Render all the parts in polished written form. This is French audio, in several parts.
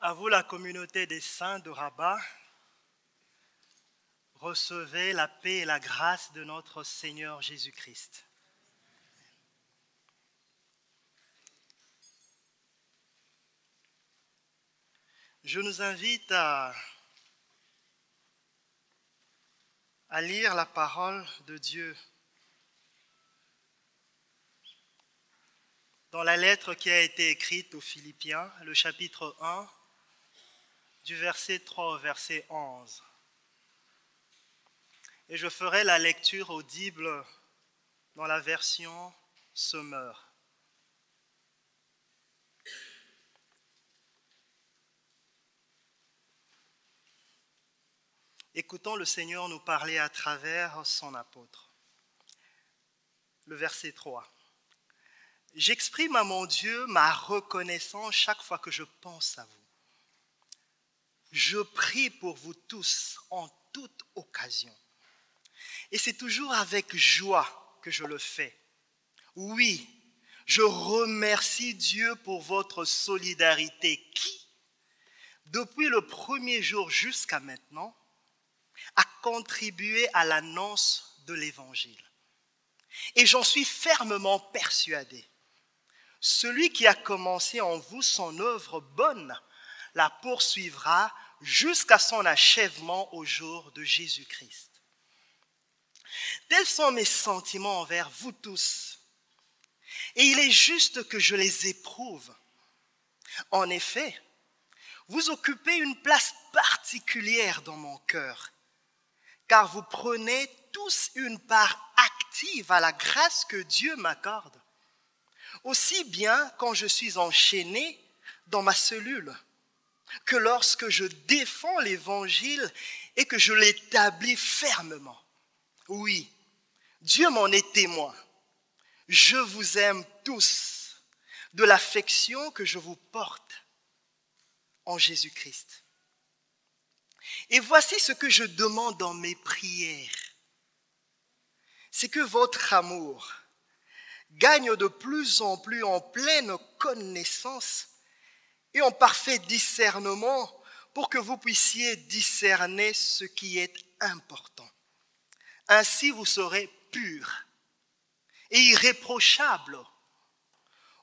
À vous, la communauté des saints de Rabat, recevez la paix et la grâce de notre Seigneur Jésus-Christ. Je nous invite à lire la parole de Dieu dans la lettre qui a été écrite aux Philippiens, le chapitre 1, du verset 3 au verset 11. Et je ferai la lecture audible dans la version Semeur. Écoutons le Seigneur nous parler à travers son apôtre. Le verset 3. J'exprime à mon Dieu ma reconnaissance chaque fois que je pense à vous. Je prie pour vous tous en toute occasion. Et c'est toujours avec joie que je le fais. Oui, je remercie Dieu pour votre solidarité qui, depuis le premier jour jusqu'à maintenant, a contribué à l'annonce de l'Évangile. Et j'en suis fermement persuadé. Celui qui a commencé en vous son œuvre bonne la poursuivra jusqu'à son achèvement au jour de Jésus-Christ. Tels sont mes sentiments envers vous tous. Et il est juste que je les éprouve. En effet, vous occupez une place particulière dans mon cœur, car vous prenez tous une part active à la grâce que Dieu m'accorde, aussi bien quand je suis enchaîné dans ma cellule, que lorsque je défends l'Évangile et que je l'établis fermement. Oui, Dieu m'en est témoin. Je vous aime tous de l'affection que je vous porte en Jésus-Christ. Et voici ce que je demande dans mes prières. C'est que votre amour gagne de plus en plus en pleine connaissance et en parfait discernement pour que vous puissiez discerner ce qui est important. Ainsi, vous serez purs et irréprochables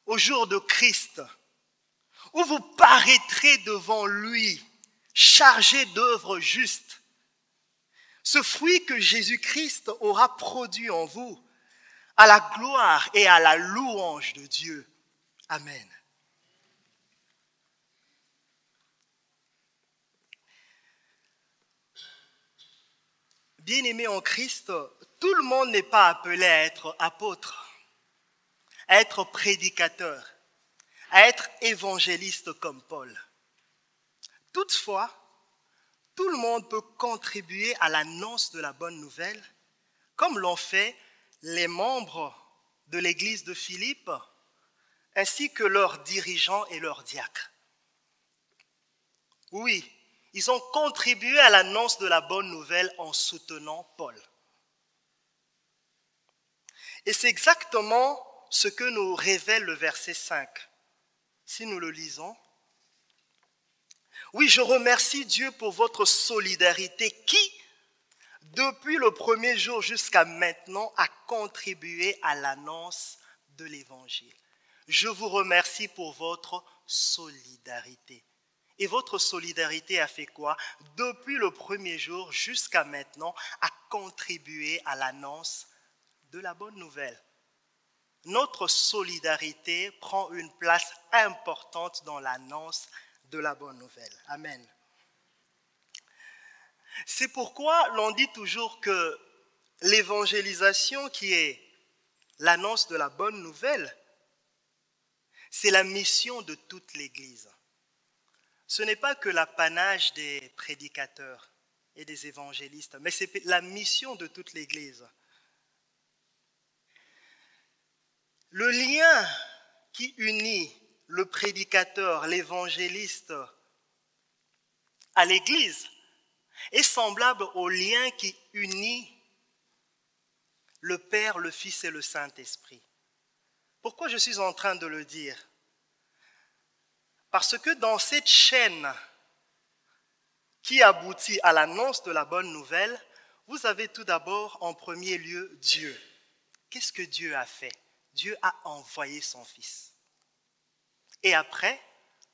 au jour de Christ, où vous paraîtrez devant lui, chargés d'œuvres justes. Ce fruit que Jésus-Christ aura produit en vous, à la gloire et à la louange de Dieu. Amen. Bien-aimés en Christ, tout le monde n'est pas appelé à être apôtre, à être prédicateur, à être évangéliste comme Paul. Toutefois, tout le monde peut contribuer à l'annonce de la bonne nouvelle, comme l'ont fait les membres de l'église de Philippe, ainsi que leurs dirigeants et leurs diacres. Oui, ils ont contribué à l'annonce de la bonne nouvelle en soutenant Paul. Et c'est exactement ce que nous révèle le verset 5. Si nous le lisons. Oui, je remercie Dieu pour votre solidarité qui, depuis le premier jour jusqu'à maintenant, a contribué à l'annonce de l'Évangile. Je vous remercie pour votre solidarité. Et votre solidarité a fait quoi? Depuis le premier jour jusqu'à maintenant, a contribué à l'annonce de la bonne nouvelle. Notre solidarité prend une place importante dans l'annonce de la bonne nouvelle. Amen. C'est pourquoi l'on dit toujours que l'évangélisation, qui est l'annonce de la bonne nouvelle, c'est la mission de toute l'Église. ce n'est pas que l'apanage des prédicateurs et des évangélistes, mais c'est la mission de toute l'Église. Le lien qui unit le prédicateur, l'évangéliste à l'Église est semblable au lien qui unit le Père, le Fils et le Saint-Esprit. Pourquoi je suis en train de le dire? Parce que dans cette chaîne qui aboutit à l'annonce de la bonne nouvelle, vous avez tout d'abord en premier lieu Dieu. Qu'est-ce que Dieu a fait? Dieu a envoyé son Fils. Et après,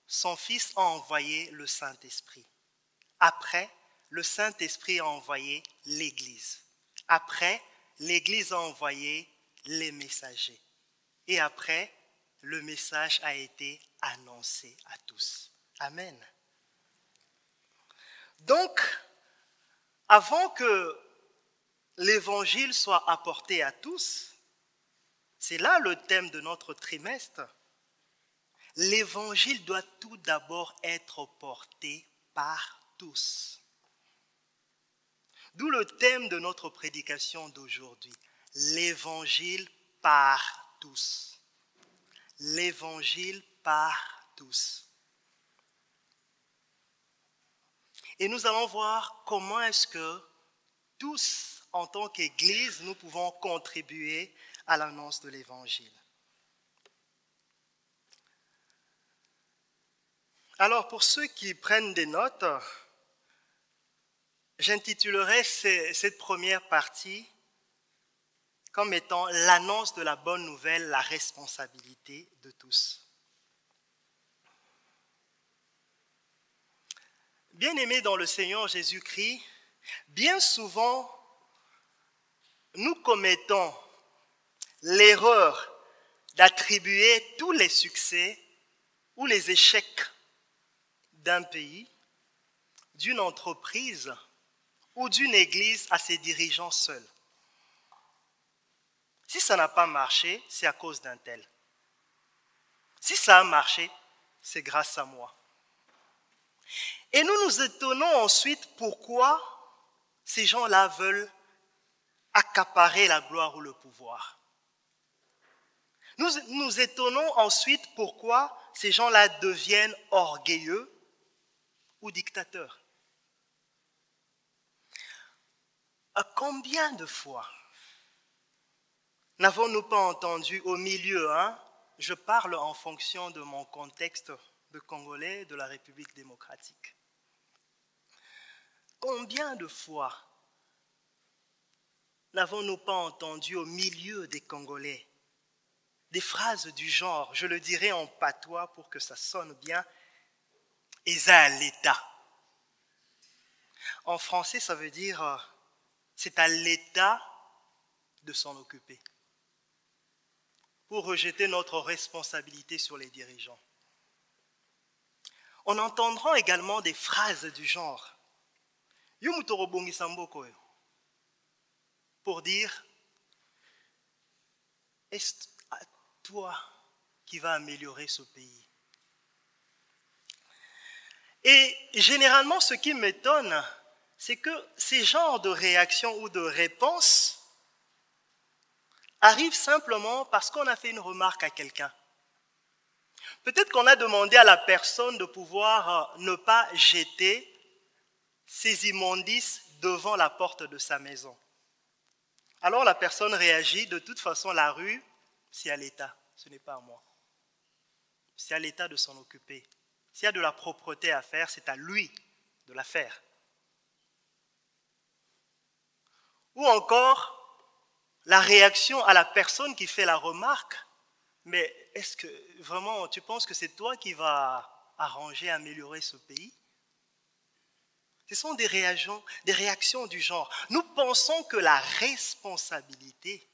son Fils a envoyé le Saint-Esprit. Après, le Saint-Esprit a envoyé l'Église. Après, l'Église a envoyé les messagers. Et après, le message a été annoncé à tous. Amen. Donc, avant que l'évangile soit apporté à tous, c'est là le thème de notre trimestre, l'évangile doit tout d'abord être porté par tous. D'où le thème de notre prédication d'aujourd'hui, l'évangile par tous. L'évangile par tous. Et nous allons voir comment est-ce que tous, en tant qu'Église, nous pouvons contribuer à l'annonce de l'Évangile. Alors, pour ceux qui prennent des notes, j'intitulerai cette première partie comme étant l'annonce de la bonne nouvelle, la responsabilité de tous. Bien-aimés dans le Seigneur Jésus-Christ, bien souvent, nous commettons l'erreur d'attribuer tous les succès ou les échecs d'un pays, d'une entreprise ou d'une église à ses dirigeants seuls. Si ça n'a pas marché, c'est à cause d'un tel. Si ça a marché, c'est grâce à moi. Et nous nous étonnons ensuite pourquoi ces gens-là veulent accaparer la gloire ou le pouvoir. Nous nous étonnons ensuite pourquoi ces gens-là deviennent orgueilleux ou dictateurs. Combien de fois n'avons-nous pas entendu au milieu, je parle en fonction de mon contexte de Congolais de la République démocratique. Combien de fois n'avons-nous pas entendu au milieu des Congolais des phrases du genre, je le dirai en patois pour que ça sonne bien, « Eza à l'État ». En français, ça veut dire c'est à l'État de s'en occuper, pour rejeter notre responsabilité sur les dirigeants. On entendra également des phrases du genre « Yumutorobongisa mboko » pour dire « Est-ce à toi qui va améliorer ce pays ?» Et généralement, ce qui m'étonne, c'est que ces genres de réactions ou de réponses arrivent simplement parce qu'on a fait une remarque à quelqu'un. Peut-être qu'on a demandé à la personne de pouvoir ne pas jeter ses immondices devant la porte de sa maison. Alors la personne réagit, de toute façon la rue, c'est à l'État, ce n'est pas à moi. C'est à l'État de s'en occuper. S'il y a de la propreté à faire, c'est à lui de la faire. Ou encore, la réaction à la personne qui fait la remarque, mais est-ce que vraiment tu penses que c'est toi qui vas arranger, améliorer ce pays? Ce sont des réactions du genre. Nous pensons que la responsabilité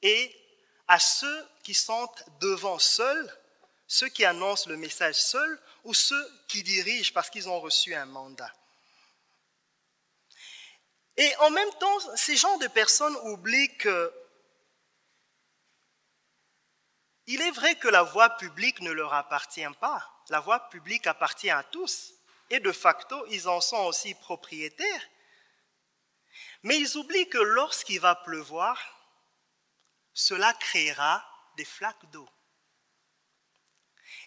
est à ceux qui sont devant seuls, ceux qui annoncent le message seuls ou ceux qui dirigent parce qu'ils ont reçu un mandat. Et en même temps, ces genres de personnes oublient qu'il Il est vrai que la voie publique ne leur appartient pas. La voie publique appartient à tous. Et de facto, ils en sont aussi propriétaires. Mais ils oublient que lorsqu'il va pleuvoir, cela créera des flaques d'eau.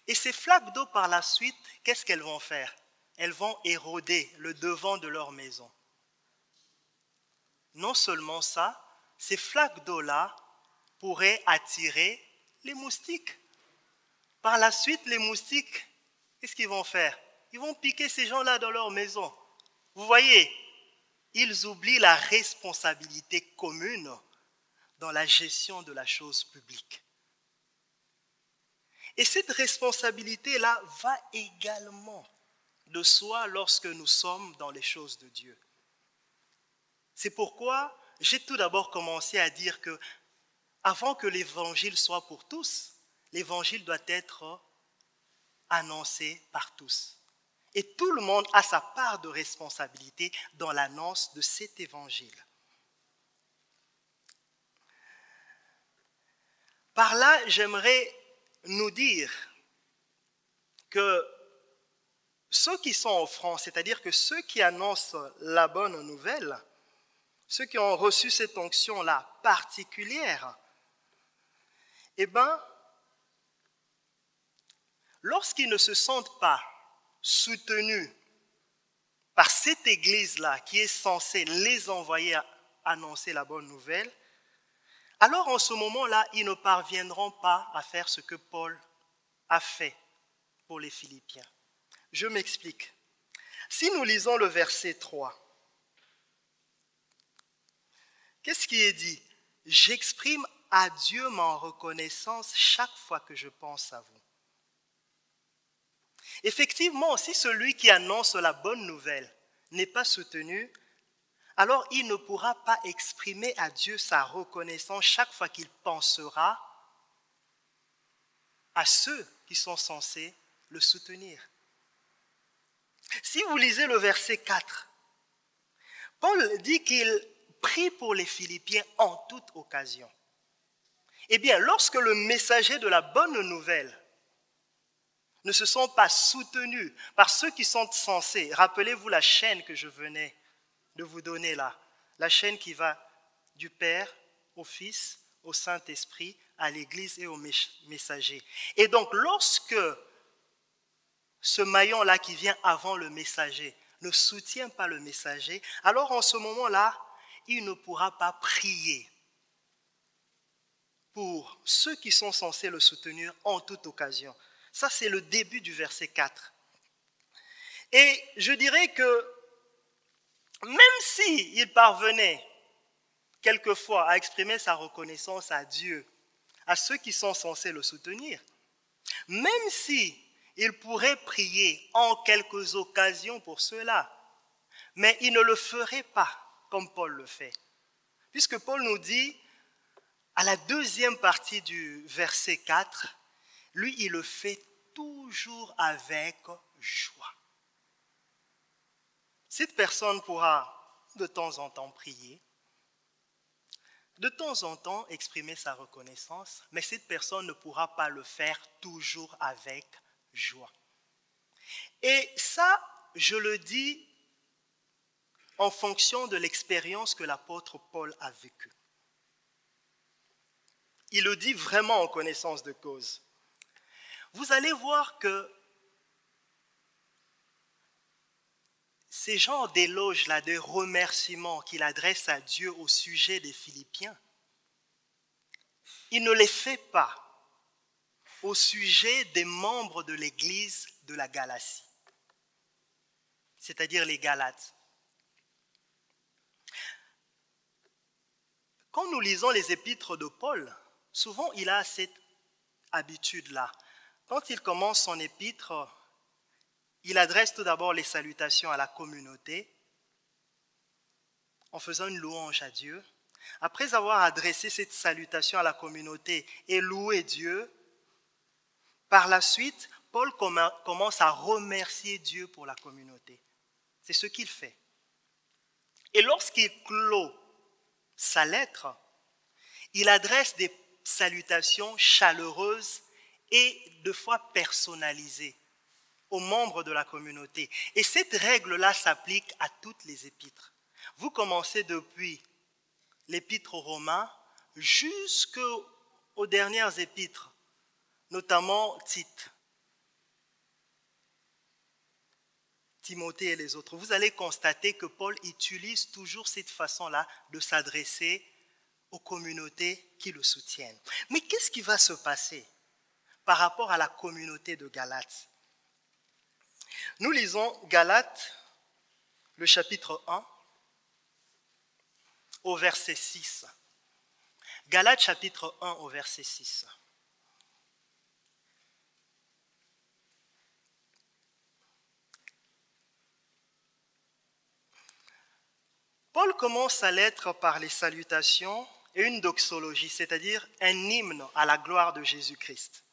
Et ces flaques d'eau, par la suite, qu'est-ce qu'elles vont faire? Elles vont éroder le devant de leur maison. Non seulement ça, ces flaques d'eau-là pourraient attirer les moustiques. Par la suite, les moustiques, qu'est-ce qu'ils vont faire? Ils vont piquer ces gens-là dans leur maison. Vous voyez, ils oublient la responsabilité commune dans la gestion de la chose publique. Et cette responsabilité-là va également de soi lorsque nous sommes dans les choses de Dieu. C'est pourquoi j'ai tout d'abord commencé à dire que avant que l'évangile soit pour tous, l'évangile doit être annoncé par tous. Et tout le monde a sa part de responsabilité dans l'annonce de cet évangile. Par là, j'aimerais nous dire que ceux qui sont offrants, c'est-à-dire que ceux qui annoncent la bonne nouvelle, ceux qui ont reçu cette onction-là particulière, eh bien, lorsqu'ils ne se sentent pas soutenus par cette église-là qui est censée les envoyer à annoncer la bonne nouvelle, alors en ce moment-là, ils ne parviendront pas à faire ce que Paul a fait pour les Philippiens. Je m'explique. Si nous lisons le verset 3, qu'est-ce qui est dit? J'exprime à Dieu ma reconnaissance chaque fois que je pense à vous. Effectivement, si celui qui annonce la bonne nouvelle n'est pas soutenu, alors il ne pourra pas exprimer à Dieu sa reconnaissance chaque fois qu'il pensera à ceux qui sont censés le soutenir. Si vous lisez le verset 4, Paul dit qu'il prie pour les Philippiens en toute occasion. Eh bien, lorsque le messager de la bonne nouvelle ne se sont pas soutenus par ceux qui sont censés, rappelez-vous la chaîne que je venais de vous donner là, la chaîne qui va du Père au Fils, au Saint-Esprit, à l'Église et au messager. Et donc, lorsque ce maillon-là qui vient avant le messager ne soutient pas le messager, alors en ce moment-là, il ne pourra pas prier pour ceux qui sont censés le soutenir en toute occasion. Ça, c'est le début du verset 4. Et je dirais que même s'il parvenait quelquefois à exprimer sa reconnaissance à Dieu, à ceux qui sont censés le soutenir, même s'il pourrait prier en quelques occasions pour cela, mais il ne le ferait pas comme Paul le fait. Puisque Paul nous dit, à la deuxième partie du verset 4, lui, il le fait toujours avec joie. Cette personne pourra de temps en temps prier, de temps en temps exprimer sa reconnaissance, mais cette personne ne pourra pas le faire toujours avec joie. Et ça, je le dis en fonction de l'expérience que l'apôtre Paul a vécue. Il le dit vraiment en connaissance de cause. Vous allez voir que ces genres d'éloges-là, de remerciements qu'il adresse à Dieu au sujet des Philippiens, il ne les fait pas au sujet des membres de l'église de la Galatie, c'est-à-dire les Galates. Quand nous lisons les épîtres de Paul, souvent il a cette habitude-là. Quand il commence son épître, il adresse tout d'abord les salutations à la communauté en faisant une louange à Dieu. Après avoir adressé cette salutation à la communauté et loué Dieu, par la suite, Paul commence à remercier Dieu pour la communauté. C'est ce qu'il fait. Et lorsqu'il clôt sa lettre, il adresse des salutation chaleureuse et de fois personnalisée aux membres de la communauté. Et cette règle-là s'applique à toutes les épîtres. Vous commencez depuis l'épître aux Romains jusqu'aux dernières épîtres, notamment Tite, Timothée et les autres. Vous allez constater que Paul utilise toujours cette façon-là de s'adresser aux communautés qui le soutiennent. Mais qu'est-ce qui va se passer par rapport à la communauté de Galates? Nous lisons Galates, le chapitre 1, au verset 6. Galates, chapitre 1, au verset 6. Paul commence sa lettre par les salutations et une doxologie, c'est-à-dire un hymne à la gloire de Jésus-Christ.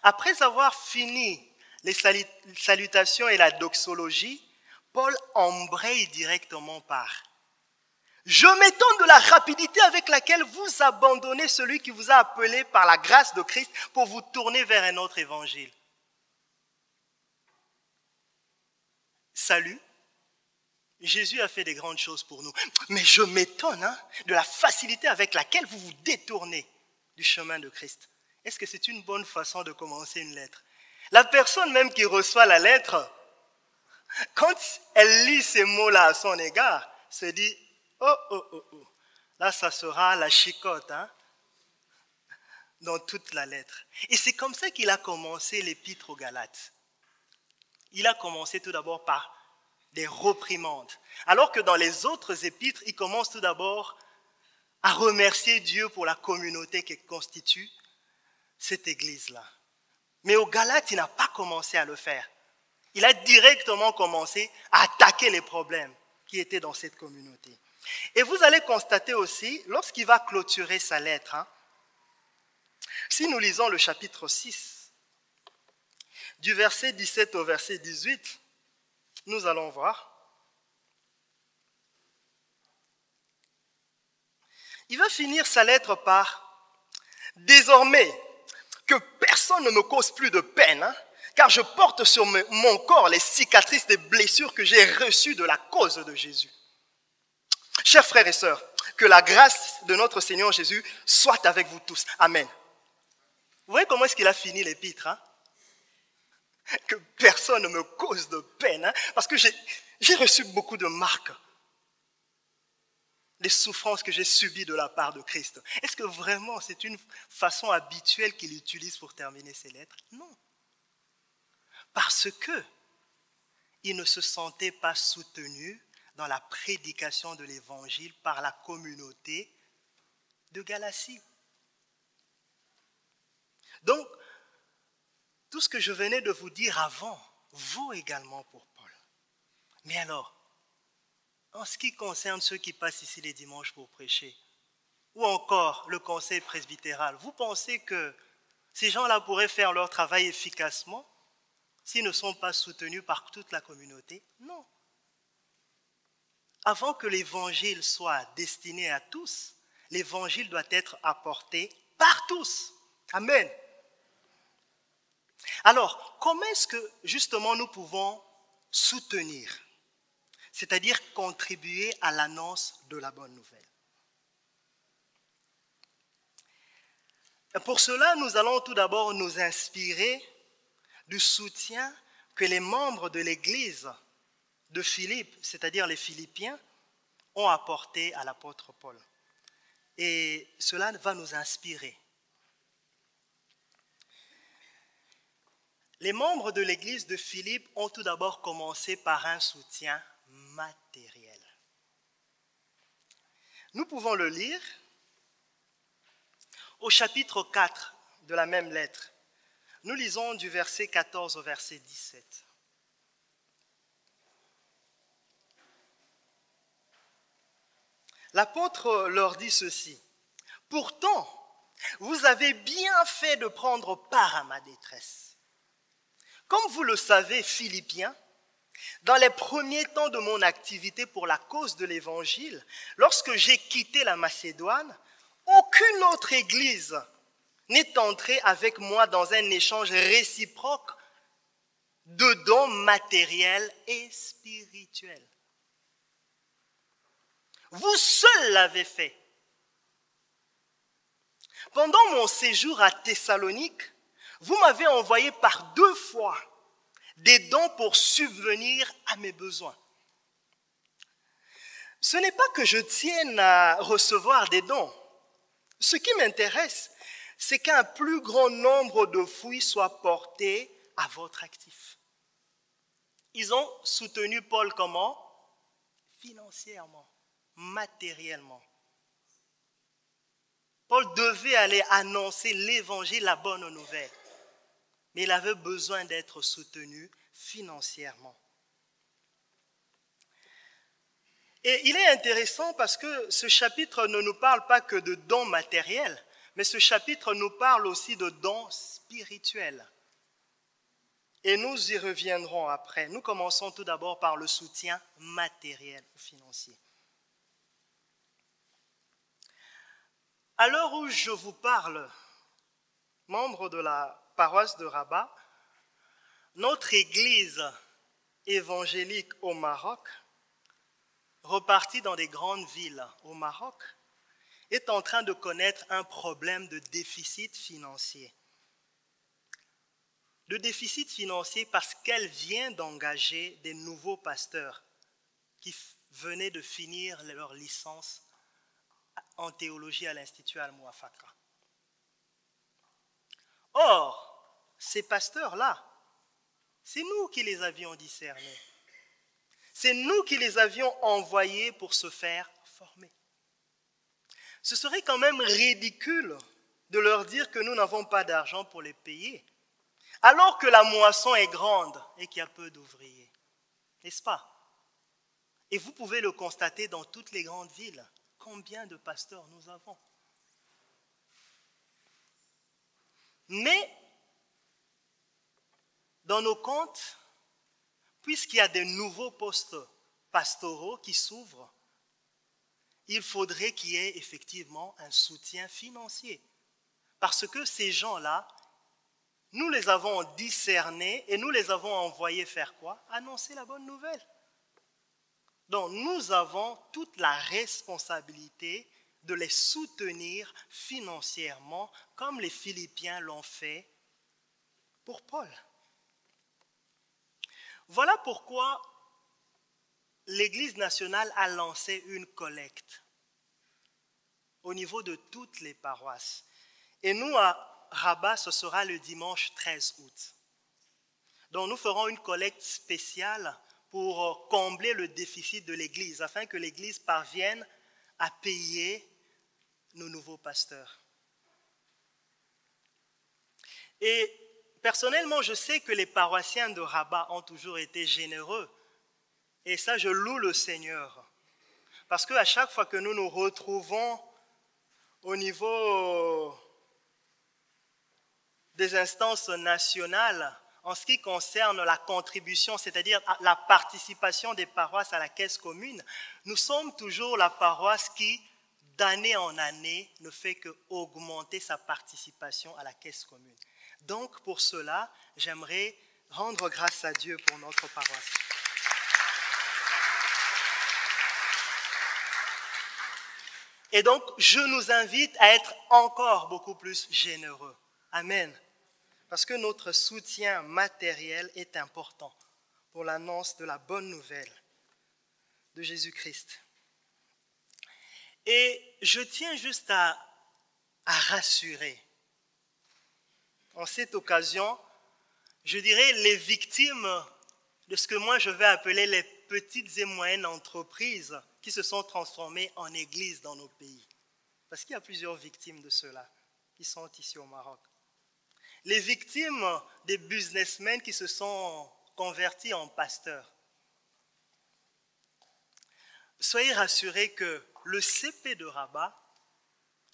Après avoir fini les salutations et la doxologie, Paul embraye directement par « Je m'étonne de la rapidité avec laquelle vous abandonnez celui qui vous a appelé par la grâce de Christ pour vous tourner vers un autre évangile. » Salut, Jésus a fait des grandes choses pour nous, mais je m'étonne de la facilité avec laquelle vous vous détournez du chemin de Christ. Est-ce que c'est une bonne façon de commencer une lettre? La personne même qui reçoit la lettre, quand elle lit ces mots-là à son égard, se dit « Oh, là ça sera la chicote dans toute la lettre. » Et c'est comme ça qu'il a commencé l'épître aux Galates. Il a commencé tout d'abord par des reprimandes, alors que dans les autres épîtres, il commence tout d'abord à remercier Dieu pour la communauté qui constitue cette église-là. Mais aux Galates, il n'a pas commencé à le faire. Il a directement commencé à attaquer les problèmes qui étaient dans cette communauté. Et vous allez constater aussi, lorsqu'il va clôturer sa lettre, si nous lisons le chapitre 6, du verset 17 au verset 18, nous allons voir. Il va finir sa lettre par « Désormais que personne ne me cause plus de peine, car je porte sur mon corps les cicatrices des blessures que j'ai reçues de la cause de Jésus. Chers frères et sœurs, que la grâce de notre Seigneur Jésus soit avec vous tous. Amen. » Vous voyez comment est-ce qu'il a fini l'épître Que personne ne me cause de peine, parce que j'ai reçu beaucoup de marques des souffrances que j'ai subies de la part de Christ. Est-ce que vraiment c'est une façon habituelle qu'il utilise pour terminer ses lettres? Non. Parce que il ne se sentait pas soutenu dans la prédication de l'évangile par la communauté de Galatie. Donc, tout ce que je venais de vous dire avant vaut également pour Paul. Mais alors, en ce qui concerne ceux qui passent ici les dimanches pour prêcher, ou encore le conseil presbytéral, vous pensez que ces gens-là pourraient faire leur travail efficacement s'ils ne sont pas soutenus par toute la communauté? Non. Avant que l'évangile soit destiné à tous, l'évangile doit être apporté par tous. Amen. Alors, comment est-ce que justement nous pouvons soutenir, c'est-à-dire contribuer à l'annonce de la bonne nouvelle? Et pour cela, nous allons tout d'abord nous inspirer du soutien que les membres de l'église de Philippe, c'est-à-dire les Philippiens, ont apporté à l'apôtre Paul. Et cela va nous inspirer. Les membres de l'église de Philippe ont tout d'abord commencé par un soutien matériel. Nous pouvons le lire au chapitre 4 de la même lettre. Nous lisons du verset 14 au verset 17. L'apôtre leur dit ceci: « Pourtant, vous avez bien fait de prendre part à ma détresse. Comme vous le savez, Philippiens, dans les premiers temps de mon activité pour la cause de l'Évangile, lorsque j'ai quitté la Macédoine, aucune autre église n'est entré avec moi dans un échange réciproque de dons matériels et spirituels. Vous seul l'avez fait. Pendant mon séjour à Thessalonique, vous m'avez envoyé par 2 fois des dons pour subvenir à mes besoins. Ce n'est pas que je tienne à recevoir des dons. Ce qui m'intéresse, c'est qu'un plus grand nombre de fruits soient portés à votre actif. Ils ont soutenu Paul comment? Financièrement, matériellement. Paul devait aller annoncer l'évangile, la bonne nouvelle. Mais il avait besoin d'être soutenu financièrement. Et il est intéressant parce que ce chapitre ne nous parle pas que de dons matériels, mais ce chapitre nous parle aussi de dons spirituels. Et nous y reviendrons après. Nous commençons tout d'abord par le soutien matériel ou financier. À l'heure où je vous parle, membre de la paroisse de Rabat, notre église évangélique au Maroc, repartie dans des grandes villes au Maroc, est en train de connaître un problème de déficit financier. De déficit financier parce qu'elle vient d'engager des nouveaux pasteurs qui venaient de finir leur licence en théologie à l'Institut Al-Muwafaqa. Or, ces pasteurs-là, c'est nous qui les avions discernés. C'est nous qui les avions envoyés pour se faire former. Ce serait quand même ridicule de leur dire que nous n'avons pas d'argent pour les payer, alors que la moisson est grande et qu'il y a peu d'ouvriers. N'est-ce pas? Et vous pouvez le constater dans toutes les grandes villes. Combien de pasteurs nous avons? Mais, dans nos comptes, puisqu'il y a de nouveaux postes pastoraux qui s'ouvrent, il faudrait qu'il y ait effectivement un soutien financier. Parce que ces gens-là, nous les avons discernés et nous les avons envoyés faire quoi? Annoncer la bonne nouvelle. Donc nous avons toute la responsabilité de les soutenir financièrement comme les Philippiens l'ont fait pour Paul. Voilà pourquoi l'Église nationale a lancé une collecte au niveau de toutes les paroisses. Et nous, à Rabat, ce sera le dimanche 13 août. Donc nous ferons une collecte spéciale pour combler le déficit de l'Église, afin que l'Église parvienne à payer nos nouveaux pasteurs. Et personnellement, je sais que les paroissiens de Rabat ont toujours été généreux. Et ça, je loue le Seigneur. Parce qu'à chaque fois que nous nous retrouvons au niveau des instances nationales, en ce qui concerne la contribution, c'est-à-dire la participation des paroisses à la caisse commune, nous sommes toujours la paroisse qui, d'année en année, ne fait qu'augmenter sa participation à la caisse commune. Donc, pour cela, j'aimerais rendre grâce à Dieu pour notre paroisse. Et donc, je nous invite à être encore beaucoup plus généreux. Amen. Parce que notre soutien matériel est important pour l'annonce de la bonne nouvelle de Jésus-Christ. Et je tiens juste à rassurer. En cette occasion, je dirais les victimes de ce que moi je vais appeler les petites et moyennes entreprises qui se sont transformées en églises dans nos pays. Parce qu'il y a plusieurs victimes de cela qui sont ici au Maroc. Les victimes des businessmen qui se sont convertis en pasteurs. Soyez rassurés que le CP de Rabat,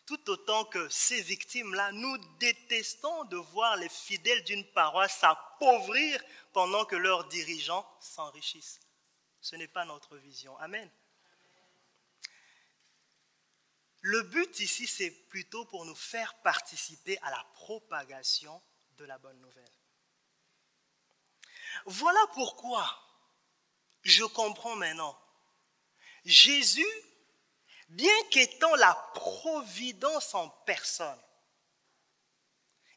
tout autant que ces victimes-là, nous détestons de voir les fidèles d'une paroisse s'appauvrir pendant que leurs dirigeants s'enrichissent. Ce n'est pas notre vision. Amen. Le but ici, c'est plutôt pour nous faire participer à la propagation de la bonne nouvelle. Voilà pourquoi je comprends maintenant. Jésus, bien qu'étant la providence en personne,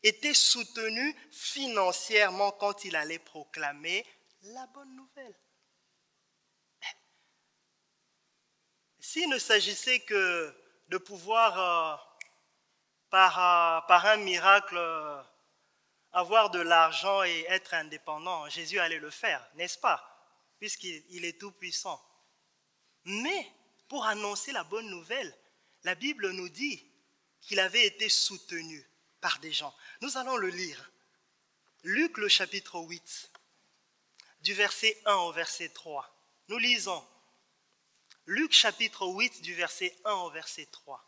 était soutenu financièrement quand il allait proclamer la bonne nouvelle. S'il ne s'agissait que de pouvoir, par un miracle, avoir de l'argent et être indépendant, Jésus allait le faire, n'est-ce pas? Puisqu'il est tout puissant. Mais pour annoncer la bonne nouvelle, la Bible nous dit qu'il avait été soutenu par des gens. Nous allons le lire. Luc le chapitre 8, du verset 1 au verset 3. Nous lisons. Luc chapitre 8, du verset 1 au verset 3.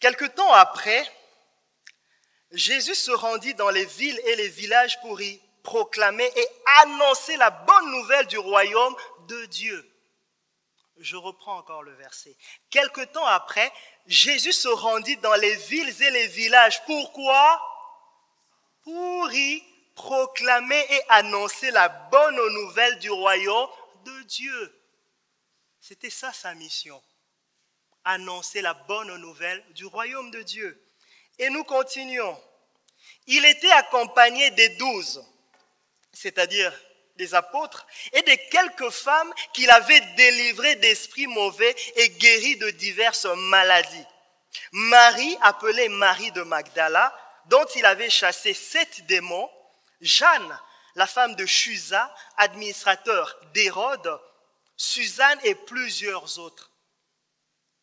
Quelque temps après, Jésus se rendit dans les villes et les villages pour y proclamer et annoncer la bonne nouvelle du royaume de Dieu. Je reprends encore le verset. Quelque temps après, Jésus se rendit dans les villes et les villages. Pourquoi? Pour y proclamer et annoncer la bonne nouvelle du royaume de Dieu. C'était ça sa mission. Annoncer la bonne nouvelle du royaume de Dieu. Et nous continuons. Il était accompagné des 12, c'est-à-dire des apôtres, et de quelques femmes qu'il avait délivrées d'esprits mauvais et guéries de diverses maladies. Marie, appelée Marie de Magdala, dont il avait chassé 7 démons, Jeanne, la femme de Chuza, administrateur d'Hérode, Suzanne et plusieurs autres.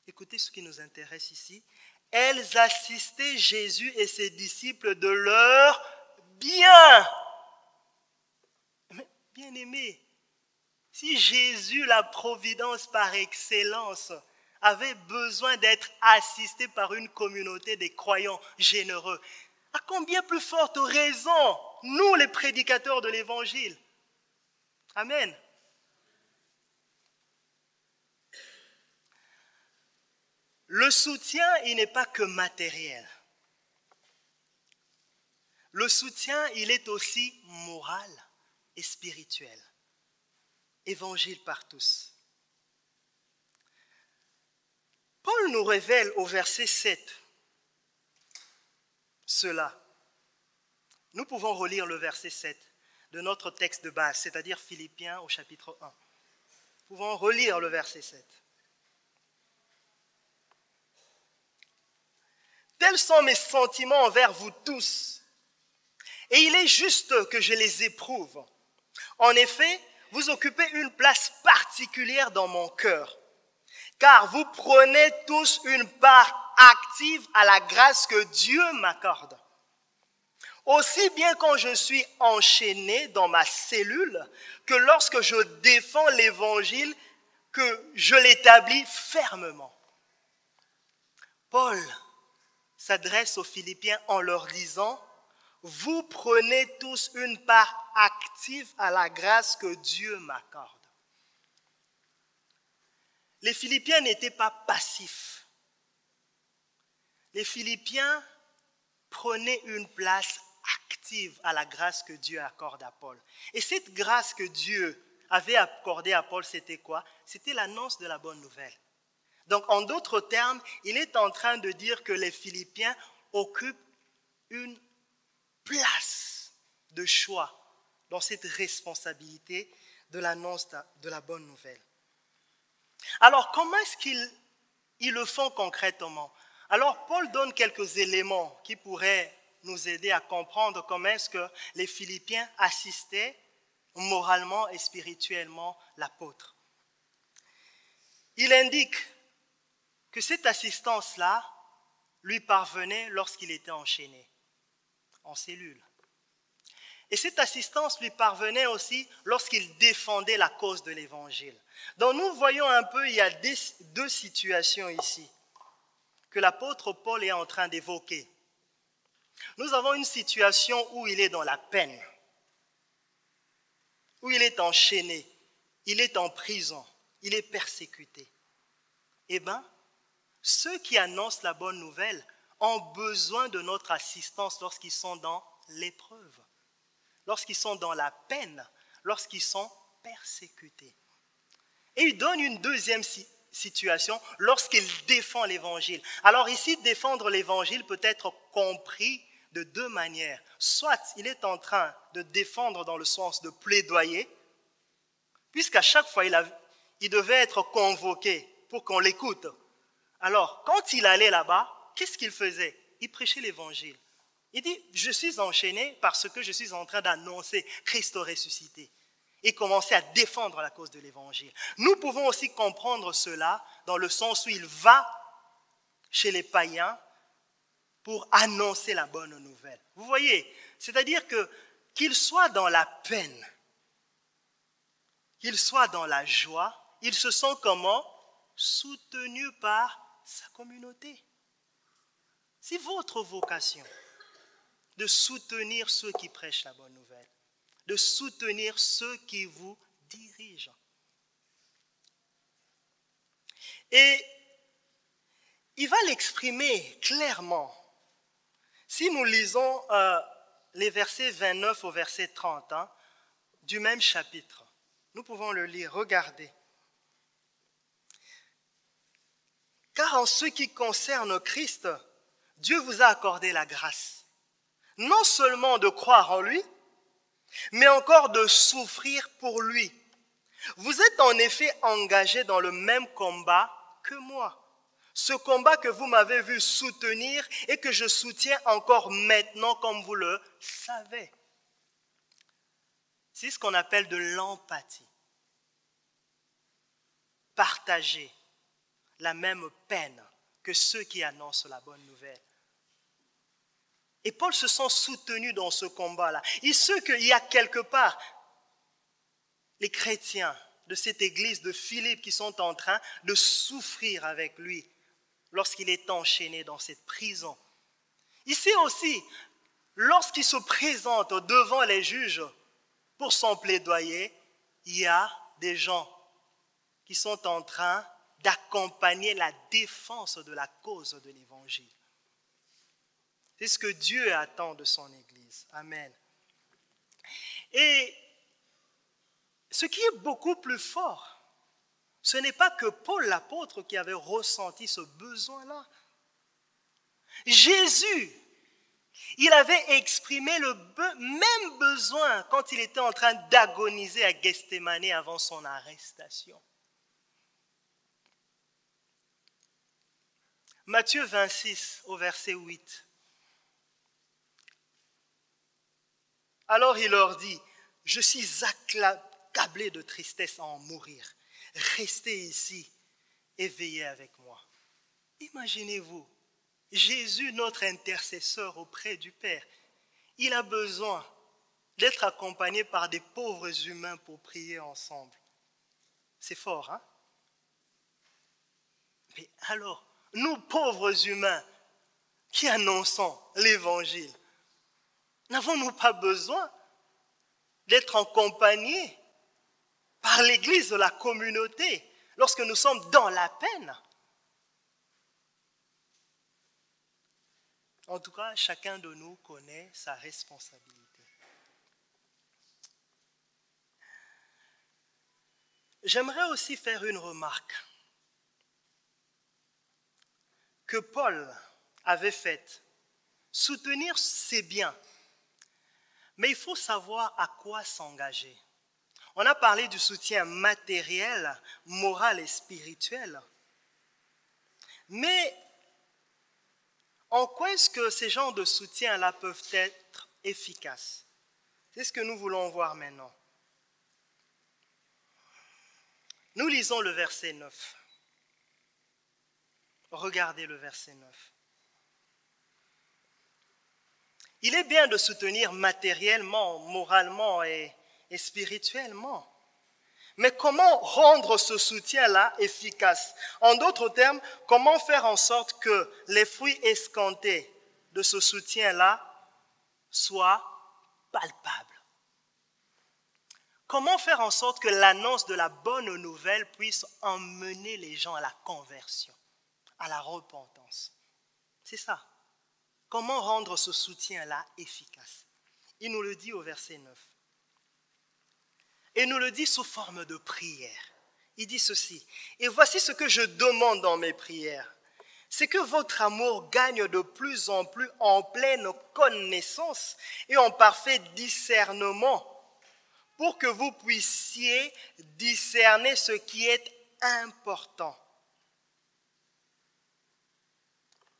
Écoutez ce qui nous intéresse ici. Elles assistaient Jésus et ses disciples de leur bien. Bien-aimés, si Jésus, la providence par excellence, avait besoin d'être assisté par une communauté de croyants généreux, à combien plus forte raison, nous les prédicateurs de l'Évangile? Amen. Le soutien, il n'est pas que matériel. Le soutien, il est aussi moral et spirituel. Évangile par tous. Paul nous révèle au verset 7 cela. Nous pouvons relire le verset 7 de notre texte de base, c'est-à-dire Philippiens au chapitre 1. Nous pouvons relire le verset 7. Tels sont mes sentiments envers vous tous. Et il est juste que je les éprouve. En effet, vous occupez une place particulière dans mon cœur, car vous prenez tous une part active à la grâce que Dieu m'accorde. Aussi bien quand je suis enchaîné dans ma cellule, que lorsque je défends l'évangile, que je l'établis fermement. Paul s'adresse aux Philippiens en leur disant: vous prenez tous une part active à la grâce que Dieu m'accorde. Les Philippiens n'étaient pas passifs. Les Philippiens prenaient une place active à la grâce que Dieu accorde à Paul. Et cette grâce que Dieu avait accordée à Paul, c'était quoi? C'était l'annonce de la bonne nouvelle. Donc, en d'autres termes, il est en train de dire que les Philippiens occupent une place de choix dans cette responsabilité de l'annonce de la bonne nouvelle. Alors, comment est-ce qu'ils le font concrètement? Alors, Paul donne quelques éléments qui pourraient nous aider à comprendre comment est-ce que les Philippiens assistaient moralement et spirituellement l'apôtre. Il indique que cette assistance-là lui parvenait lorsqu'il était enchaîné, en cellule. Et cette assistance lui parvenait aussi lorsqu'il défendait la cause de l'Évangile. Donc nous voyons un peu, il y a deux situations ici que l'apôtre Paul est en train d'évoquer. Nous avons une situation où il est dans la peine. où il est enchaîné, il est en prison, il est persécuté. Eh bien, ceux qui annoncent la bonne nouvelle ont besoin de notre assistance lorsqu'ils sont dans l'épreuve, lorsqu'ils sont dans la peine, lorsqu'ils sont persécutés. Et il donne une deuxième situation lorsqu'il défend l'évangile. Alors ici, défendre l'évangile peut être compris de deux manières. Soit il est en train de défendre dans le sens de plaidoyer, puisqu'à chaque fois il devait être convoqué pour qu'on l'écoute. Alors, quand il allait là-bas, qu'est-ce qu'il faisait? Il prêchait l'évangile. Il dit, je suis enchaîné parce que je suis en train d'annoncer Christ ressuscité. Et commencer à défendre la cause de l'évangile. Nous pouvons aussi comprendre cela dans le sens où il va chez les païens pour annoncer la bonne nouvelle. Vous voyez, c'est-à-dire qu'il soit dans la peine, qu'il soit dans la joie, il se sent comment? Soutenu par sa communauté. C'est votre vocation de soutenir ceux qui prêchent la bonne nouvelle, de soutenir ceux qui vous dirigent. Et il va l'exprimer clairement. Si nous lisons les versets 29 au verset 30 du même chapitre, nous pouvons le lire, regardez. Car en ce qui concerne Christ, Dieu vous a accordé la grâce, non seulement de croire en lui, mais encore de souffrir pour lui. Vous êtes en effet engagés dans le même combat que moi. Ce combat que vous m'avez vu soutenir et que je soutiens encore maintenant comme vous le savez. C'est ce qu'on appelle de l'empathie. Partager la même peine que ceux qui annoncent la bonne nouvelle. Et Paul se sent soutenu dans ce combat-là. Il sait qu'il y a quelque part les chrétiens de cette église de Philippe qui sont en train de souffrir avec lui lorsqu'il est enchaîné dans cette prison. Il sait aussi, lorsqu'il se présente devant les juges pour son plaidoyer, il y a des gens qui sont en train d'accompagner la défense de la cause de l'évangile. C'est ce que Dieu attend de son Église. Amen. Et ce qui est beaucoup plus fort, ce n'est pas que Paul l'apôtre qui avait ressenti ce besoin-là. Jésus, il avait exprimé le même besoin quand il était en train d'agoniser à Gethsémane avant son arrestation. Matthieu 26 au verset 8. Alors il leur dit, je suis accablé de tristesse à en mourir. Restez ici et veillez avec moi. Imaginez-vous, Jésus, notre intercesseur auprès du Père, il a besoin d'être accompagné par des pauvres humains pour prier ensemble. C'est fort, hein? Mais alors, nous pauvres humains qui annonçons l'évangile, n'avons-nous pas besoin d'être accompagnés par l'église de la communauté lorsque nous sommes dans la peine? En tout cas, chacun de nous connaît sa responsabilité. J'aimerais aussi faire une remarque que Paul avait faite. Soutenir, c'est bien, mais il faut savoir à quoi s'engager. On a parlé du soutien matériel, moral et spirituel. Mais en quoi est-ce que ces genres de soutien-là peuvent être efficaces? C'est ce que nous voulons voir maintenant. Nous lisons le verset 9. Regardez le verset 9. Il est bien de soutenir matériellement, moralement et spirituellement. Mais comment rendre ce soutien-là efficace? En d'autres termes, comment faire en sorte que les fruits escomptés de ce soutien-là soient palpables? comment faire en sorte que l'annonce de la bonne nouvelle puisse emmener les gens à la conversion, à la repentance? C'est ça. Comment rendre ce soutien-là efficace? Il nous le dit au verset 9. Et nous le dit sous forme de prière. Il dit ceci: et voici ce que je demande dans mes prières. C'est que votre amour gagne de plus en plus en pleine connaissance et en parfait discernement, pour que vous puissiez discerner ce qui est important.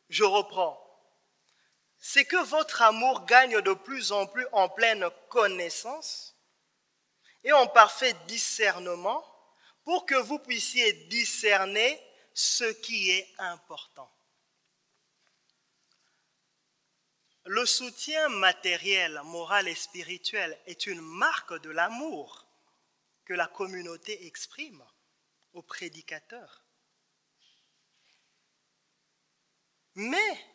Je reprends. C'est que votre amour gagne de plus en plus en pleine connaissance et en parfait discernement, pour que vous puissiez discerner ce qui est important. Le soutien matériel, moral et spirituel est une marque de l'amour que la communauté exprime au prédicateur. Mais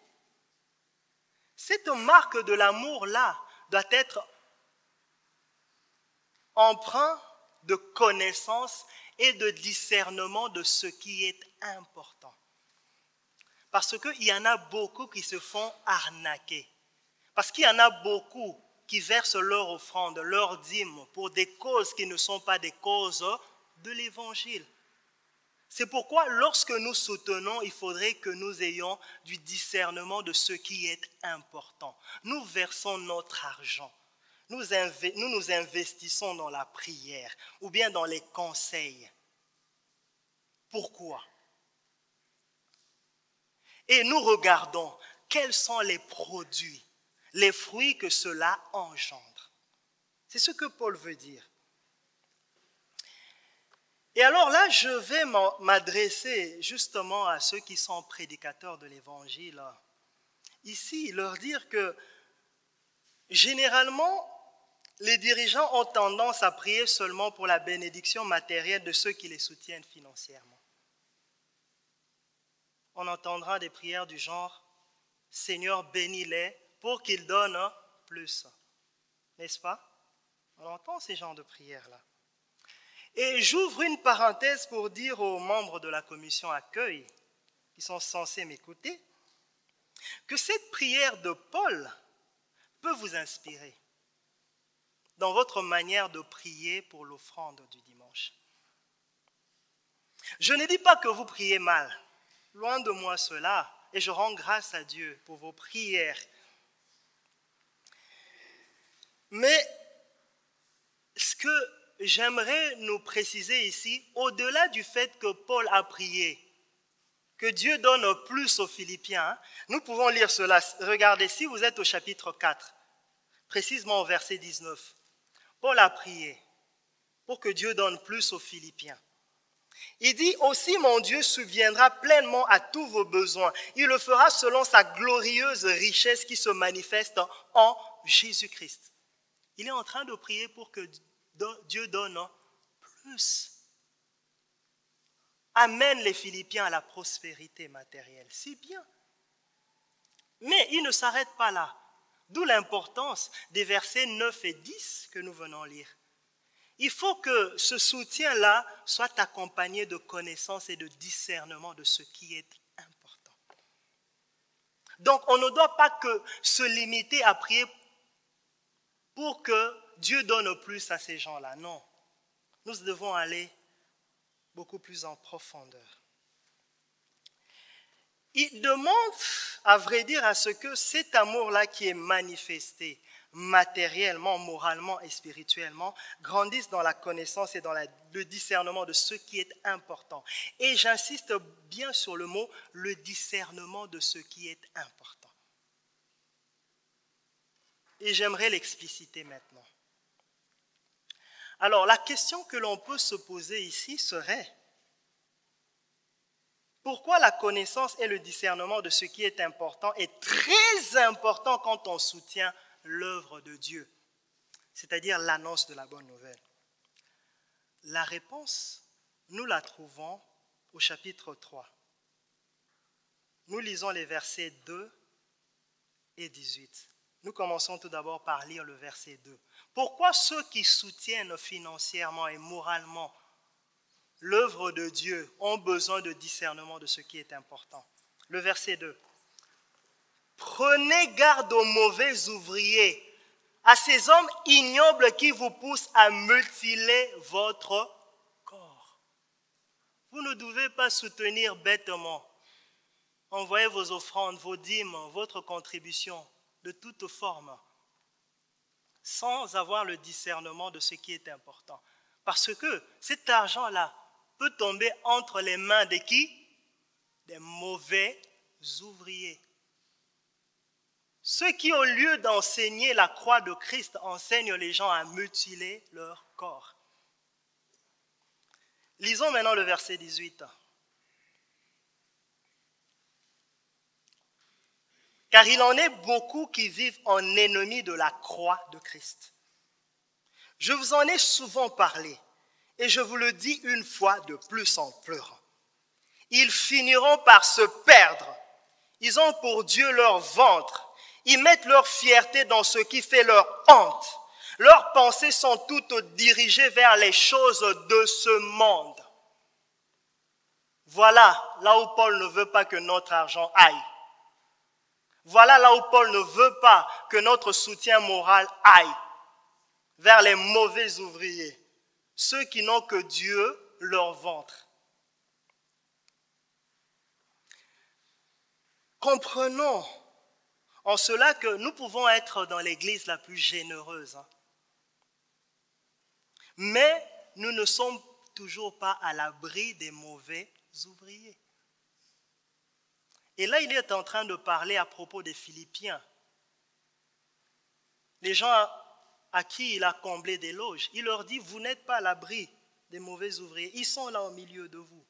cette marque de l'amour-là doit être empreinte de connaissance et de discernement de ce qui est important. Parce qu'il y en a beaucoup qui se font arnaquer. Parce qu'il y en a beaucoup qui versent leur offrande, leur dîme pour des causes qui ne sont pas des causes de l'Évangile. C'est pourquoi lorsque nous soutenons, il faudrait que nous ayons du discernement de ce qui est important. Nous versons notre argent. Nous nous investissons dans la prière ou bien dans les conseils. Pourquoi? Et nous regardons quels sont les produits, les fruits que cela engendre. C'est ce que Paul veut dire. Et alors là, je vais m'adresser justement à ceux qui sont prédicateurs de l'Évangile. Ici, leur dire que généralement, les dirigeants ont tendance à prier seulement pour la bénédiction matérielle de ceux qui les soutiennent financièrement. On entendra des prières du genre « Seigneur, bénis-les pour qu'ils donnent plus ». N'est-ce pas? On entend ces genres de prières-là. Et j'ouvre une parenthèse pour dire aux membres de la commission accueil, qui sont censés m'écouter, que cette prière de Paul peut vous inspirer dans votre manière de prier pour l'offrande du dimanche. Je ne dis pas que vous priez mal, loin de moi cela, et je rends grâce à Dieu pour vos prières. Mais ce que j'aimerais nous préciser ici, au-delà du fait que Paul a prié, que Dieu donne plus aux Philippiens, nous pouvons lire cela. Regardez, si vous êtes au chapitre 4, précisément au verset 19, Paul a prié pour que Dieu donne plus aux Philippiens. Il dit aussi, mon Dieu subviendra pleinement à tous vos besoins. Il le fera selon sa glorieuse richesse qui se manifeste en Jésus-Christ. Il est en train de prier pour que Dieu donne plus. Amène les Philippiens à la prospérité matérielle. C'est bien. Mais il ne s'arrête pas là. D'où l'importance des versets 9 et 10 que nous venons lire. Il faut que ce soutien-là soit accompagné de connaissance et de discernement de ce qui est important. Donc, on ne doit pas que se limiter à prier pour que Dieu donne plus à ces gens-là. Non. Nous devons aller beaucoup plus en profondeur. Il demande, à vrai dire, à ce que cet amour-là qui est manifesté matériellement, moralement et spirituellement, grandisse dans la connaissance et dans le discernement de ce qui est important. Et j'insiste bien sur le mot, le discernement de ce qui est important. Et j'aimerais l'expliciter maintenant. Alors, la question que l'on peut se poser ici serait: pourquoi la connaissance et le discernement de ce qui est important est très important quand on soutient l'œuvre de Dieu, c'est-à-dire l'annonce de la bonne nouvelle? La réponse, nous la trouvons au chapitre 3. Nous lisons les versets 2 et 18. Nous commençons tout d'abord par lire le verset 2. Pourquoi ceux qui soutiennent financièrement et moralement l'œuvre de Dieu ont besoin de discernement de ce qui est important? Le verset 2. Prenez garde aux mauvais ouvriers, à ces hommes ignobles qui vous poussent à mutiler votre corps. Vous ne devez pas soutenir bêtement. Envoyez vos offrandes, vos dîmes, votre contribution de toute forme, sans avoir le discernement de ce qui est important. Parce que cet argent-là peut tomber entre les mains de qui? Des mauvais ouvriers. Ceux qui, au lieu d'enseigner la croix de Christ, enseignent les gens à mutiler leur corps. Lisons maintenant le verset 18. Car il en est beaucoup qui vivent en ennemis de la croix de Christ. Je vous en ai souvent parlé, et je vous le dis une fois de plus en pleurant. Ils finiront par se perdre. Ils ont pour Dieu leur ventre. Ils mettent leur fierté dans ce qui fait leur honte. Leurs pensées sont toutes dirigées vers les choses de ce monde. Voilà là où Paul ne veut pas que notre argent aille. Voilà là où Paul ne veut pas que notre soutien moral aille vers les mauvais ouvriers, ceux qui n'ont que Dieu leur ventre. Comprenons en cela que nous pouvons être dans l'église la plus généreuse, mais nous ne sommes toujours pas à l'abri des mauvais ouvriers. Et là, il est en train de parler à propos des Philippiens. Les gens à qui il a comblé des loges. Il leur dit, vous n'êtes pas à l'abri des mauvais ouvriers. Ils sont là au milieu de vous.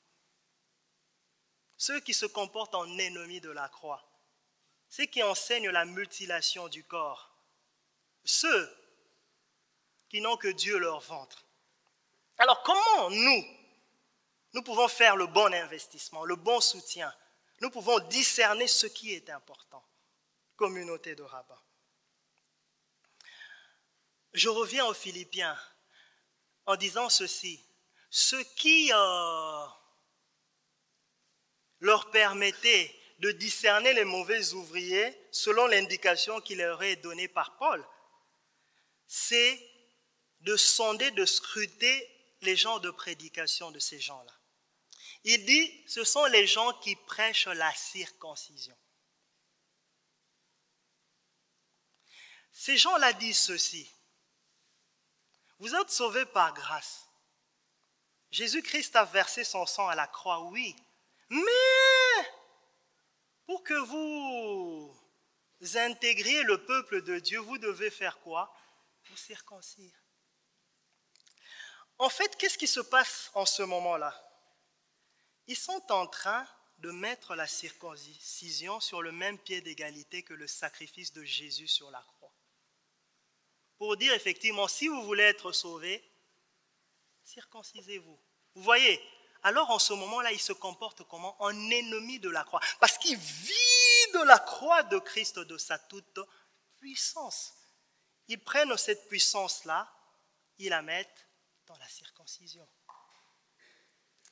Ceux qui se comportent en ennemis de la croix. Ceux qui enseignent la mutilation du corps. Ceux qui n'ont que Dieu leur ventre. Alors comment nous pouvons faire le bon investissement, le bon soutien? Nous pouvons discerner ce qui est important. Communauté de rabbins. Je reviens aux Philippiens en disant ceci. Ce qui leur permettait de discerner les mauvais ouvriers selon l'indication qui leur est donnée par Paul, c'est de sonder, de scruter les genres de prédication de ces gens-là. Il dit, ce sont les gens qui prêchent la circoncision. Ces gens-là disent ceci. Vous êtes sauvés par grâce. Jésus-Christ a versé son sang à la croix, oui. Mais pour que vous intégriez le peuple de Dieu, vous devez faire quoi? Vous circoncire. En fait, qu'est-ce qui se passe en ce moment-là? Ils sont en train de mettre la circoncision sur le même pied d'égalité que le sacrifice de Jésus sur la croix. Pour dire effectivement, si vous voulez être sauvés, circoncisez-vous. Vous voyez, alors en ce moment-là, ils se comportent comment? En ennemis de la croix. Parce qu'ils vident la croix de Christ de sa toute puissance. Ils prennent cette puissance-là, ils la mettent dans la circoncision.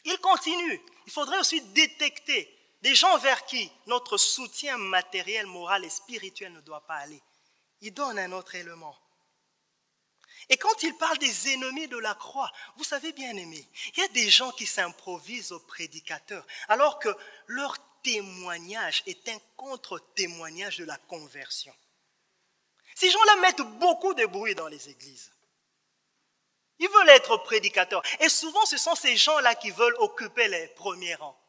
Il continue. Il faudrait aussi détecter des gens vers qui notre soutien matériel, moral et spirituel ne doit pas aller. Il donne un autre élément. Et quand il parle des ennemis de la croix, vous savez bien aimé, il y a des gens qui s'improvisent aux prédicateurs alors que leur témoignage est un contre-témoignage de la conversion. Ces gens-là mettent beaucoup de bruit dans les églises. Ils veulent être prédicateurs. Et souvent, ce sont ces gens-là qui veulent occuper les premiers rangs.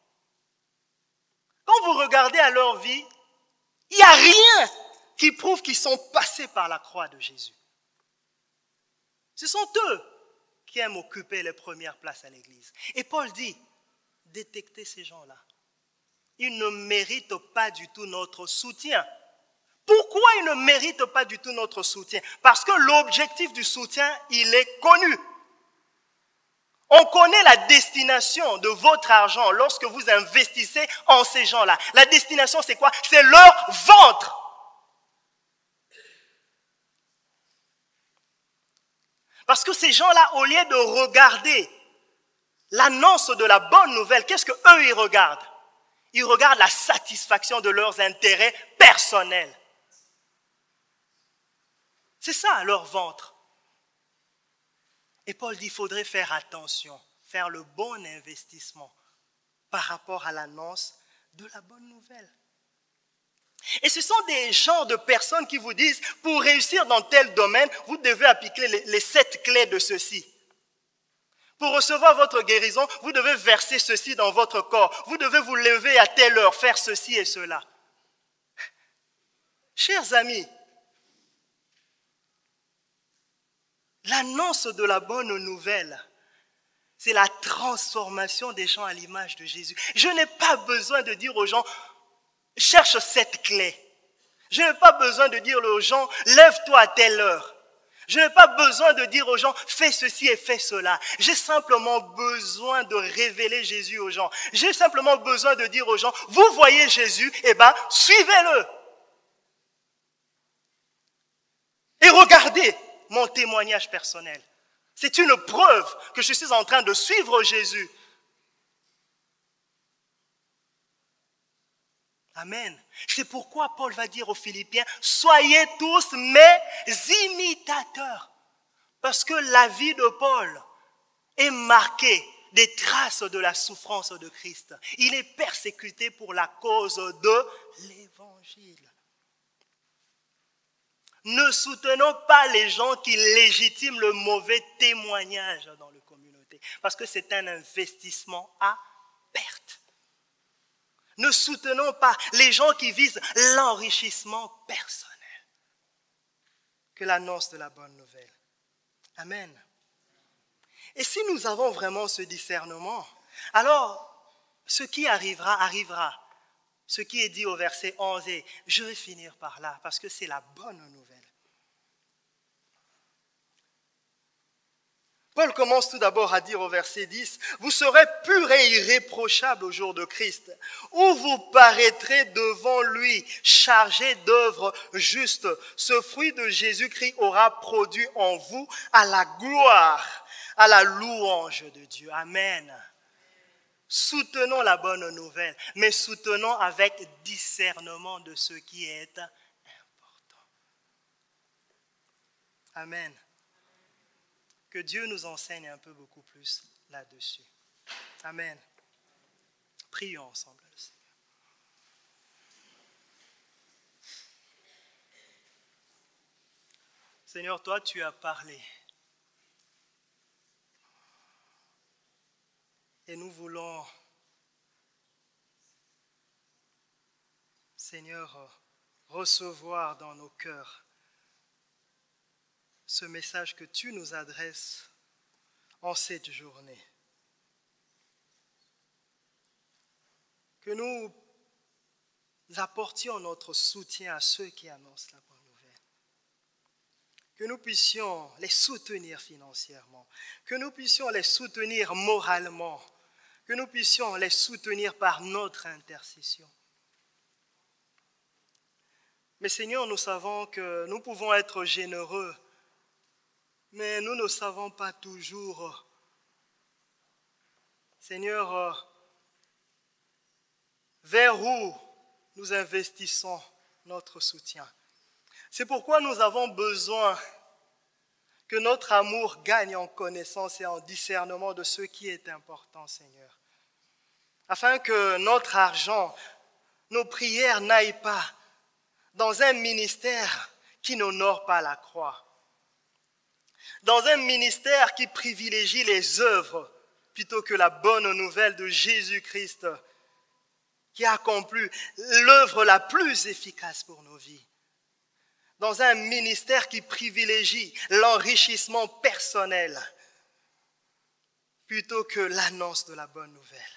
Quand vous regardez à leur vie, il n'y a rien qui prouve qu'ils sont passés par la croix de Jésus. Ce sont eux qui aiment occuper les premières places à l'église. Et Paul dit, détectez ces gens-là. Ils ne méritent pas du tout notre soutien. Pourquoi ils ne méritent pas du tout notre soutien? Parce que l'objectif du soutien, il est connu. On connaît la destination de votre argent lorsque vous investissez en ces gens-là. La destination, c'est quoi? C'est leur ventre. Parce que ces gens-là, au lieu de regarder l'annonce de la bonne nouvelle, qu'est-ce qu'eux, ils regardent? Ils regardent la satisfaction de leurs intérêts personnels. C'est ça, leur ventre. Et Paul dit, il faudrait faire attention, faire le bon investissement par rapport à l'annonce de la bonne nouvelle. Et ce sont des genres de personnes qui vous disent, pour réussir dans tel domaine, vous devez appliquer les 7 clés de ceci. Pour recevoir votre guérison, vous devez verser ceci dans votre corps. Vous devez vous lever à telle heure, faire ceci et cela. Chers amis, l'annonce de la bonne nouvelle, c'est la transformation des gens à l'image de Jésus. Je n'ai pas besoin de dire aux gens, cherche cette clé. Je n'ai pas besoin de dire aux gens, lève-toi à telle heure. Je n'ai pas besoin de dire aux gens, fais ceci et fais cela. J'ai simplement besoin de révéler Jésus aux gens. J'ai simplement besoin de dire aux gens, vous voyez Jésus, eh bien, suivez-le. Et regardez mon témoignage personnel. C'est une preuve que je suis en train de suivre Jésus. Amen. C'est pourquoi Paul va dire aux Philippiens, soyez tous mes imitateurs. Parce que la vie de Paul est marquée des traces de la souffrance de Christ. Il est persécuté pour la cause de l'évangile. Ne soutenons pas les gens qui légitiment le mauvais témoignage dans la communauté. Parce que c'est un investissement à perte. Ne soutenons pas les gens qui visent l'enrichissement personnel que l'annonce de la bonne nouvelle. Amen. Et si nous avons vraiment ce discernement, alors ce qui arrivera, arrivera. Ce qui est dit au verset 11, et je vais finir par là parce que c'est la bonne nouvelle. Paul commence tout d'abord à dire au verset 10, « Vous serez purs et irréprochables au jour de Christ, où vous paraîtrez devant lui, chargés d'œuvres justes. Ce fruit de Jésus-Christ aura produit en vous à la gloire, à la louange de Dieu. » Amen. Soutenons la bonne nouvelle, mais soutenons avec discernement de ce qui est important. Amen. Que Dieu nous enseigne un peu beaucoup plus là-dessus. Amen. Prions ensemble le Seigneur. Seigneur, toi, tu as parlé. Et nous voulons, Seigneur, recevoir dans nos cœurs ce message que tu nous adresses en cette journée. Que nous apportions notre soutien à ceux qui annoncent la bonne nouvelle. Que nous puissions les soutenir financièrement. Que nous puissions les soutenir moralement. Que nous puissions les soutenir par notre intercession. Mais Seigneur, nous savons que nous pouvons être généreux, mais nous ne savons pas toujours, Seigneur, vers où nous investissons notre soutien. C'est pourquoi nous avons besoin que notre amour gagne en connaissance et en discernement de ce qui est important, Seigneur. Afin que notre argent, nos prières n'aillent pas dans un ministère qui n'honore pas la croix. Dans un ministère qui privilégie les œuvres plutôt que la bonne nouvelle de Jésus-Christ qui a accompli l'œuvre la plus efficace pour nos vies. Dans un ministère qui privilégie l'enrichissement personnel plutôt que l'annonce de la bonne nouvelle.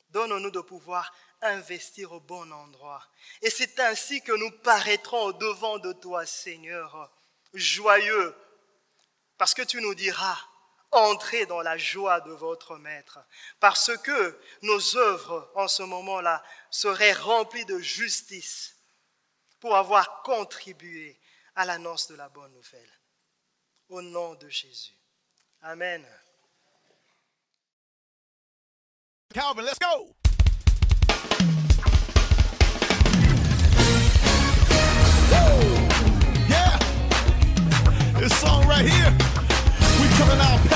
Donne-nous de pouvoir investir au bon endroit. Et c'est ainsi que nous paraîtrons au-devant de toi, Seigneur, joyeux, parce que tu nous diras, entrez dans la joie de votre Maître, parce que nos œuvres en ce moment-là seraient remplies de justice pour avoir contribué à l'annonce de la bonne nouvelle. au nom de Jésus. Amen. Calvin, let's go. Woo! Yeah. This song right here, we coming out.